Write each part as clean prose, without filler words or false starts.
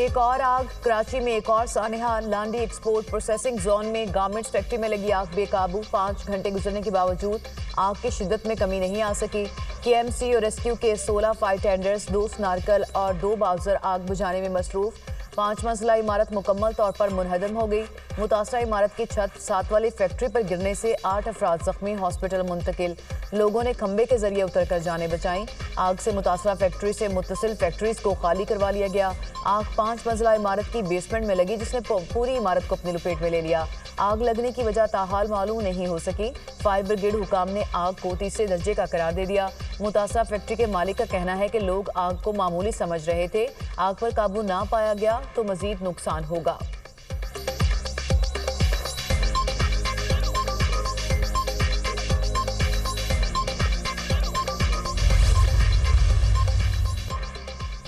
एक और आग। कराची में एक और सानेहा लांडी एक्सपोर्ट प्रोसेसिंग जोन में गारमेंट्स फैक्ट्री में लगी आग बेकाबू। 5 घंटे गुजरने के बावजूद आग की शिद्दत में कमी नहीं आ सकी। केएमसी और रेस्क्यू के 16 फायर टेंडर्स, 2 स्नार्कल और 2 बाउजर आग बुझाने में मसरूफ। 5 मंजिला इमारत मुकम्मल तौर पर मुनहदम हो गई। मुतासरा इमारत की छत 7 वाली फैक्ट्री पर गिरने से 8 अफराद जख्मी, हॉस्पिटल मुंतकिल। लोगों ने खंबे के जरिए उतरकर जानें बचाई। आग से मुतासरा फैक्ट्री से मुत्तसिल फैक्ट्रीज को खाली करवा लिया गया। आग 5 मंजिला इमारत की बेसमेंट में लगी, जिसने पूरी इमारत को अपनी लपेट में ले लिया। आग लगने की वजह ताहाल मालूम नहीं हो सकी। फायर ब्रिगेड हुकाम ने आग को तीसरे दर्जे का करार दे दिया। मुतासरा फैक्ट्री के मालिक का कहना है कि लोग आग को मामूली समझ रहे थे। आग पर काबू ना पाया गया तो मजीद नुकसान होगा।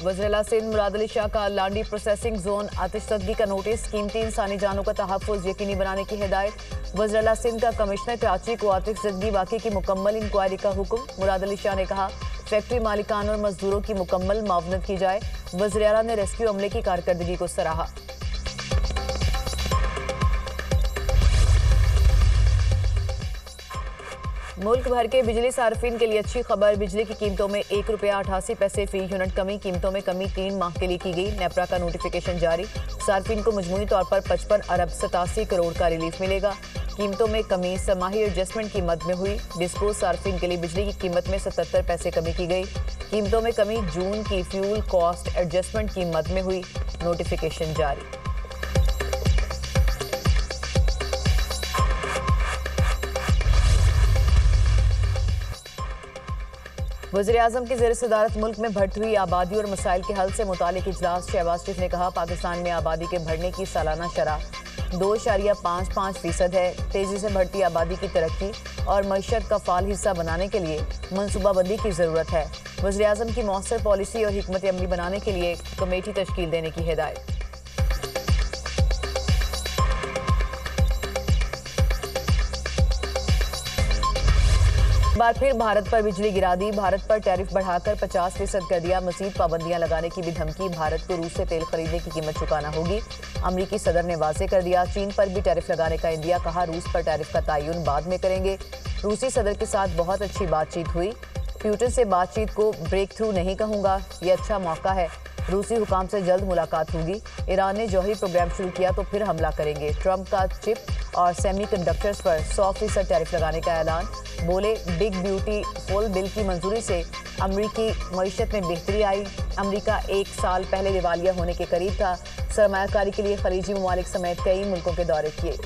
वज़ीर-ए-आला सिंध मुराद अली शाह का लांडी प्रोसेसिंग जोन आतिशज़दगी का नोटिस। कीमती इंसानी जानों का तहफ़्फ़ुज़ यकीनी बनाने की हिदायत। वज़ीर-ए-आला सिंध का कमिश्नर कराची को आतिशज़दगी वाक़े की मुकम्मल इंक्वायरी का हुक्म। मुराद अली शाह ने कहा, फैक्ट्री मालिकान और मजदूरों की मुकम्मल मावनत की जाए। वज़ीर-ए-आला ने रेस्क्यू अमले की कारकर्दगी को सराहा। मुल्क भर के बिजली सार्फिन के लिए अच्छी खबर। बिजली की कीमतों में ₹1.88 फी यूनिट कमी। कीमतों में कमी 3 माह के लिए की गई। नेपरा का नोटिफिकेशन जारी। सार्फिन को मजमूई तौर पर 55 अरब 87 करोड़ का रिलीफ मिलेगा। कीमतों में कमी समाही एडजस्टमेंट की मद में हुई। डिस्को सार्फिन के लिए बिजली की कीमत में 77 पैसे कमी की गई। कीमतों में कमी जून की फ्यूल कॉस्ट एडजस्टमेंट की मद में हुई। नोटिफिकेशन जारी। वज़ीर-ए-आज़म की ज़ेर सदारत मुल्क में बढ़ती हुई आबादी और मसाइल के हल से मुतालिक इजलास। शहबाज शरीफ ने कहा, पाकिस्तान में आबादी के बढ़ने की सालाना शरह 2.55% है। तेज़ी से बढ़ती आबादी की तरक्की और मईशत का फ़ाल हिस्सा बनाने के लिए मनसूबाबंदी की ज़रूरत है। वज़ीर-ए-आज़म की मौसर पॉलिसी और हिकमत अमली बनाने के लिए कमेटी तश्कील देने की हिदायत। बार फिर भारत पर बिजली गिरा दी। भारत पर टैरिफ बढ़ाकर 50% कर दिया। मजीद पाबंदियां लगाने की भी धमकी। भारत को रूस से तेल खरीदने की कीमत चुकाना होगी। अमरीकी सदर ने वाज़े कर दिया। चीन पर भी टैरिफ लगाने का इंदिया। कहा, रूस पर टैरिफ का तयन बाद में करेंगे। रूसी सदर के साथ बहुत अच्छी बातचीत हुई। प्यूटिन से बातचीत को ब्रेक थ्रू नहीं कहूँगा, ये अच्छा मौका है। रूसी हुकाम से जल्द मुलाकात होगी। ईरान ने जौहरी प्रोग्राम शुरू किया तो फिर हमला करेंगे। ट्रंप का चिप और सेमी कंडक्टर्स पर 100% टैरिफ लगाने का ऐलान। बोले, बिग ब्यूटीफुल बिल की मंजूरी से अमरीकी मईशत में बेहतरी आई। अमरीका 1 साल पहले दिवालिया होने के करीब था। सरमायाकारी के लिए खलीजी ममालिक समेत कई मुल्कों के दौरे किए।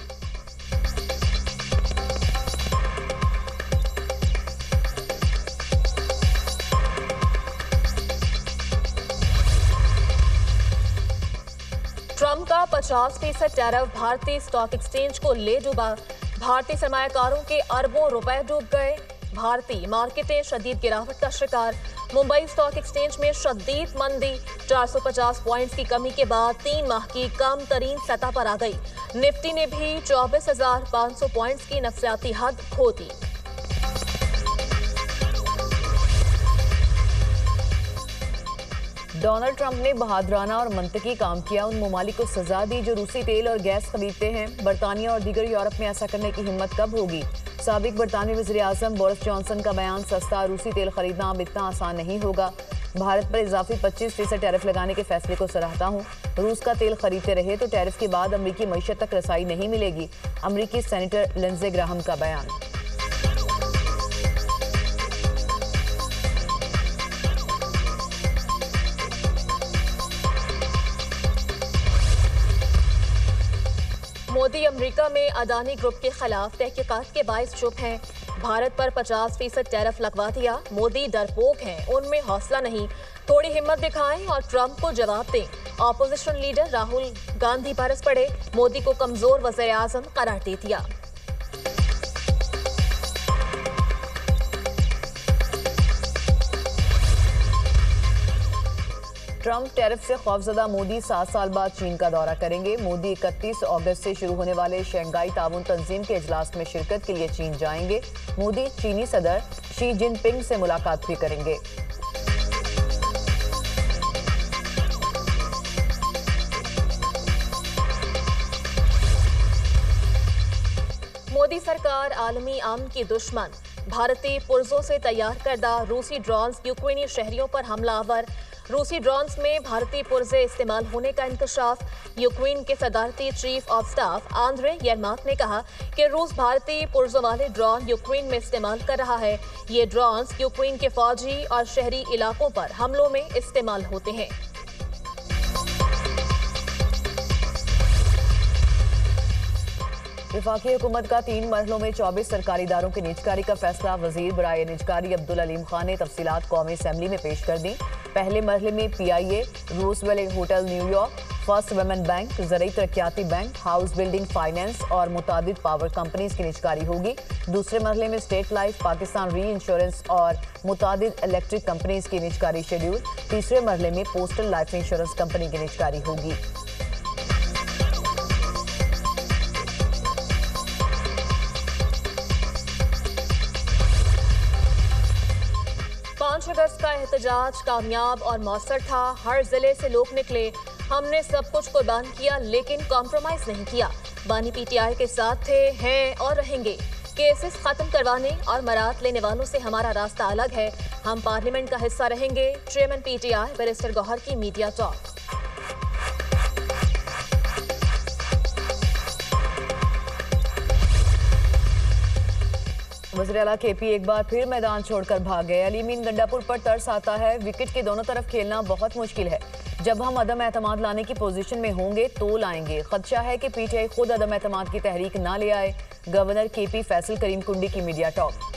ट्रंप का 50% टैरिफ भारतीय स्टॉक एक्सचेंज को ले डूबा। भारतीय सरमायाकारों के अरबों रुपए डूब गए। भारतीय मार्केटें शदीद गिरावट का शिकार। मुंबई स्टॉक एक्सचेंज में शदीद मंदी। 450 पॉइंट्स की कमी के बाद 3 माह की कम तरीन सतह पर आ गई। निफ्टी ने भी 24,500 पॉइंट्स की नफसियाती हद खो दी। डोनाल्ड ट्रंप ने बहादुराना और मंतकी काम किया। उन ममालिक को सजा दी जो रूसी तेल और गैस खरीदते हैं। बरतानिया और दीगर यूरोप में ऐसा करने की हिम्मत कब होगी? साबिक बरतानवी वज़ीर-ए-आज़म बोरिस जॉनसन का बयान, सस्ता रूसी तेल खरीदना अब इतना आसान नहीं होगा। भारत पर इजाफी 25% टैरिफ लगाने के फैसले को सराहता हूँ। रूस का तेल खरीदते रहे तो टैरिफ के बाद अमरीकी मईशत तक रसाई नहीं मिलेगी। अमरीकी सेनेटर लिंडसे ग्राहम का बयान। मोदी अमेरिका में अदानी ग्रुप के खिलाफ तहकीकात के बायस चुप हैं। भारत पर 50% टैरिफ लगवा दिया। मोदी डरपोक हैं, उनमें हौसला नहीं। थोड़ी हिम्मत दिखाएं और ट्रंप को जवाब दें। ऑपोजिशन लीडर राहुल गांधी बरस पड़े। मोदी को कमजोर वज़ीर-ए-आज़म करार दे दिया। ट्रंप टैरिफ से खौफजदा। मोदी 7 साल बाद चीन का दौरा करेंगे। मोदी 31 अगस्त से शुरू होने वाले शंघाई ताउन तंजीम के इजलास में शिरकत के लिए चीन जाएंगे। मोदी चीनी सदर शी जिनपिंग से मुलाकात भी करेंगे। मोदी सरकार आलमी अमन की दुश्मन, भारतीय पुर्जों से तैयार करदा रूसी ड्रोन्स यूक्रेनी शहरियों पर हमलावर। रूसी ड्रोन्स में भारतीय पुर्जे इस्तेमाल होने का इंकशाफ। यूक्रेन के सदारती chief of staff Andriy Yermak ने कहा कि रूस भारतीय पुर्जों वाले ड्रोन यूक्रेन में इस्तेमाल कर रहा है। ये ड्रोन्स यूक्रेन के फौजी और शहरी इलाकों पर हमलों में इस्तेमाल होते हैं। वफाकी हुकूमत का 3 मरहलों में 24 सरकारी इदारों की निजकारी का फैसला। वजीर बराए निजकारी अब्दुल अलीम खान ने तफसीलात कौमी असम्बली में पेश कर दी। पहले मरहले में PIA, Roosevelt hotel New York, first women bank, ज़रई तरक्याती बैंक, हाउस बिल्डिंग फाइनेंस और मुतादिद पावर कंपनीज की निजकारी होगी। दूसरे मरहले में स्टेट लाइफ, पाकिस्तान री इंश्योरेंस और मुतादिद इलेक्ट्रिक कंपनीज की निजकारी शेड्यूल। तीसरे मरहले में पोस्टल लाइफ इंश्योरेंस कंपनी की निजकारी होगी। अगस्त का एहतजाज कामयाब और मौसर था। हर जिले से लोग निकले। हमने सब कुछ कुर्बान किया लेकिन कॉम्प्रोमाइज नहीं किया। बानी PTI के साथ थे, हैं और रहेंगे। केसेस खत्म करवाने और मरात लेने वालों से हमारा रास्ता अलग है। हम पार्लियामेंट का हिस्सा रहेंगे। चेयरमैन PTI बैरिस्टर गौहर की मीडिया टॉक। वज़ीर आला KP एक बार फिर मैदान छोड़कर भाग गए। अलीमीन गंडापुर पर तरस आता है। विकेट के दोनों तरफ खेलना बहुत मुश्किल है। जब हम अदम एतमाद लाने की पोजीशन में होंगे तो लाएंगे। खदशा है कि PTI खुद अदम एतमाद की तहरीक ना ले आए। गवर्नर KP फैसल करीम कुंडी की मीडिया टॉक।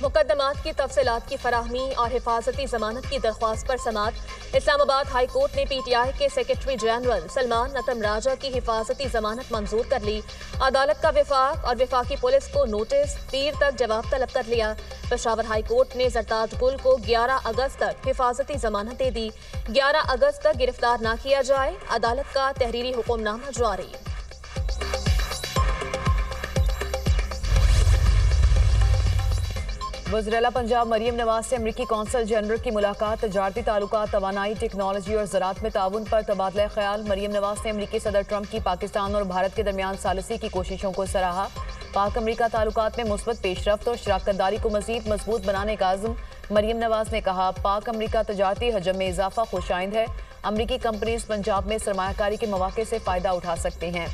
मुकदमात की तफसीलात की फराहमी और हिफाजती जमानत की दरख्वास्त पर समात। इस्लामाबाद हाई कोर्ट ने PTI के सेक्रेटरी जनरल सलमान नतम राजा की हिफाजती जमानत मंजूर कर ली। अदालत का विफाक और विफाकी पुलिस को नोटिस, पीर तक जवाब तलब कर लिया। पेशावर हाई कोर्ट ने जरताज गुल को 11 अगस्त तक हिफाजती जमानत दे दी। 11 अगस्त तक गिरफ्तार न किया जाए। अदालत का तहरीरी हुक्मनामा जारी। वज़ीर आला पंजाब मरियम नवाज से अमरीकी कौंसल जनरल की मुलाकात। तजारती ताल्लुकात, तवानाई, टेक्नोलॉजी और ज़राअत में ताउन पर तबादला ख्याल। मरियम नवाज ने अमरीकी सदर ट्रंप की पाकिस्तान और भारत के दरमियान सालिसी की कोशिशों को सराहा। पाक अमरीका ताल्लुकात में मुस्बत पेशरफ्त और शराकतदारी को मज़ीद मजबूत बनाने का अज़्म। मरियम नवाज ने कहा, पाक अमरीका तजारती हजम में इजाफा खुशाइंद है। अमरीकी कंपनीज पंजाब में सरमायाकारी के मौके से फ़ायदा उठा सकते हैं।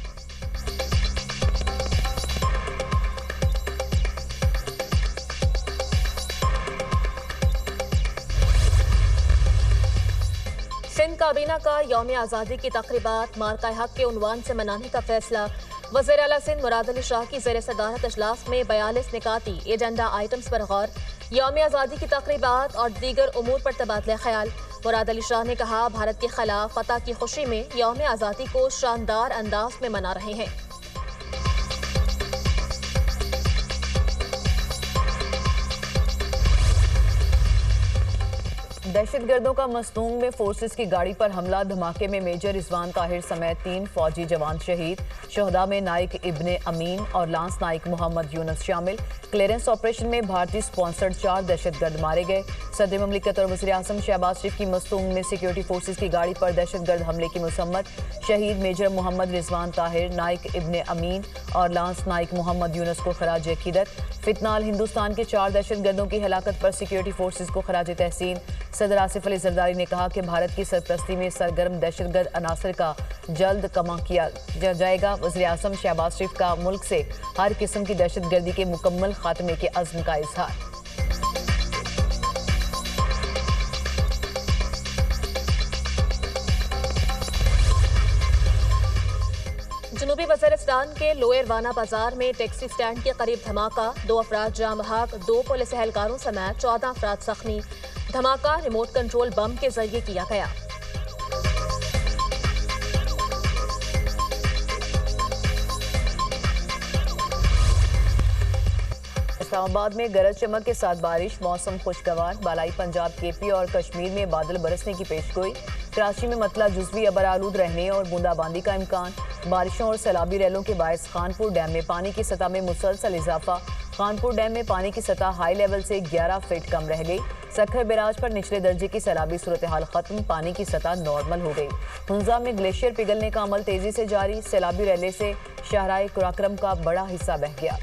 सिंध काबीना का यौम आज़ादी की तकरीबात मार्का हक के उन्वान से मनाने का फैसला। वज़ीर आला सिंध मुराद अली शाह की ज़ेर सदारत अजलास में 42 निकाती एजेंडा आइटम्स पर गौर। यौम आज़ादी की तकरीबात और दीगर उमूर पर तबादला ख्याल। मुराद अली शाह ने कहा, भारत के खिलाफ फतह की खुशी में यौम आज़ादी को शानदार अंदाज में मना रहे हैं। दहशतगर्दों का मस्तूंग में फोर्सेस की गाड़ी पर हमला। धमाके में मेजर रिजवान ताहिर समेत 3 फौजी जवान शहीद। शहदा में नाइक इब्ने अमीन और लांस नाइक मोहम्मद यूनुस शामिल। क्लियरेंस ऑपरेशन में भारतीय स्पॉन्सर्ड 4 दहशतगर्द मारे गए। सदर ममलिकत और वज़ीर आज़म शहबाज शरीफ की मस्तूंग में सिक्योरिटी फोर्सेस की गाड़ी पर दहशतगर्द हमले की मुसम्मत। शहीद मेजर मोहम्मद रिजवान ताहिर, नाइक इब्ने अमीन और लांस नाइक मोहम्मद यूनुस को खराज अकीदत। फितनाल हिंदुस्तान के 4 दहशतगर्दों की हलाकत पर सिक्योरिटी फोर्सेस को खराज तहसीन। सदर आसिफ अली जरदारी ने कहा कि भारत की सरपरस्ती में सरगर्म दहशतगर्द अनासर का जल्द कमा किया जाएगा। वज़ीर आज़म शहबाज शरीफ का मुल्क से हर किस्म की दहशतगर्दी के मुकम्मल खात्मे के अज़्म का इजहार। जनूबी वज़ीरिस्तान के लोअर वाना बाजार में टैक्सी स्टैंड के करीब धमाका। 2 अफराद जाँ बहक, 2 पुलिस एहलकारों समेत 14 अफराद जख्मी। धमाका रिमोट कंट्रोल बम के जरिए किया गया। इस्लामाबाद में गरज चमक के साथ बारिश। मौसम खुशगवार। बालाई पंजाब, KP और कश्मीर में बादल बरसने की पेशगोई। कराची में मतला जुज़वी अबरालूद रहने और बूंदाबांदी का इम्कान। बारिशों और सैलाबी रैलों के बायस खानपुर डैम में पानी की सतह में मुसलसल इजाफा। कानपुर डैम में पानी की सतह हाई लेवल से 11 फीट कम रह गई। सखर बैराज पर निचले दर्जे की सैलाबी सूरत हाल खत्म, पानी की सतह नॉर्मल हो गई। हुंजा में ग्लेशियर पिघलने का अमल तेजी से जारी, सैलाबी रैले से शाहराए कुराक्रम का बड़ा हिस्सा बह गया।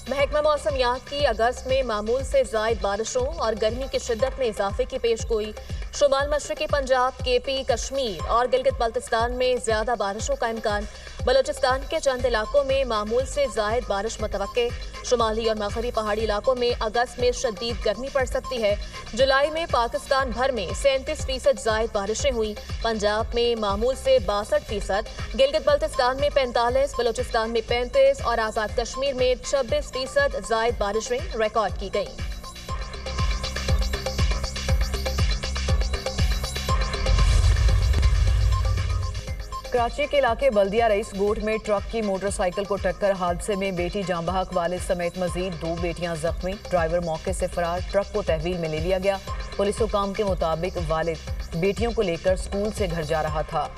महकमा मौसमियात की अगस्त में मामूल से ज़ायद बारिशों और गर्मी की शिद्दत में इजाफे की पेशगोई। शुमाल मशरकी पंजाब, केपी, कश्मीर और गिलगित बल्तिस्तान में ज्यादा बारिशों का इम्कान। बलोचिस्तान के चंद इलाकों में मामूल से ज़ायद बारिश मुतवक्के। शुमाली और मगरबी पहाड़ी इलाकों में अगस्त में शदीद गर्मी पड़ सकती है। जुलाई में पाकिस्तान भर में 37% ज़ायद बारिशें हुई। पंजाब में मामूल से 62%, गिलगित बल्तिस्तान में 45%, बलोचिस्तान में 35% और आज़ाद कश्मीर में 26% ज़ायद बारिशें रिकॉर्ड की गईं। कराची के इलाके बल्दिया रईस गोट में ट्रक की मोटरसाइकिल को टक्कर, हादसे में बेटी जांबहक वालिद समेत मजीद 2 बेटियां जख्मी। ड्राइवर मौके से फरार, ट्रक को तहवील में ले लिया गया। पुलिस हुकाम के मुताबिक वालिद बेटियों को लेकर स्कूल से घर जा रहा था।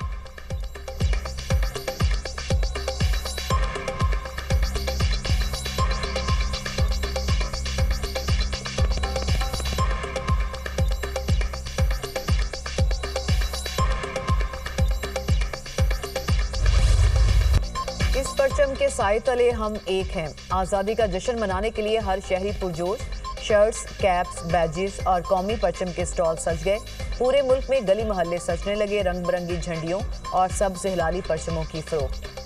इस परचम के साए तले हम एक हैं। आज़ादी का जश्न मनाने के लिए हर शहरी पुरजोश। शर्ट्स, कैप्स, बैजेस और कौमी परचम के स्टॉल सज गए। पूरे मुल्क में गली मोहल्ले सजने लगे रंग बिरंगी झंडियों और सब्ज़ हिलाली परचमों की फरोख्त।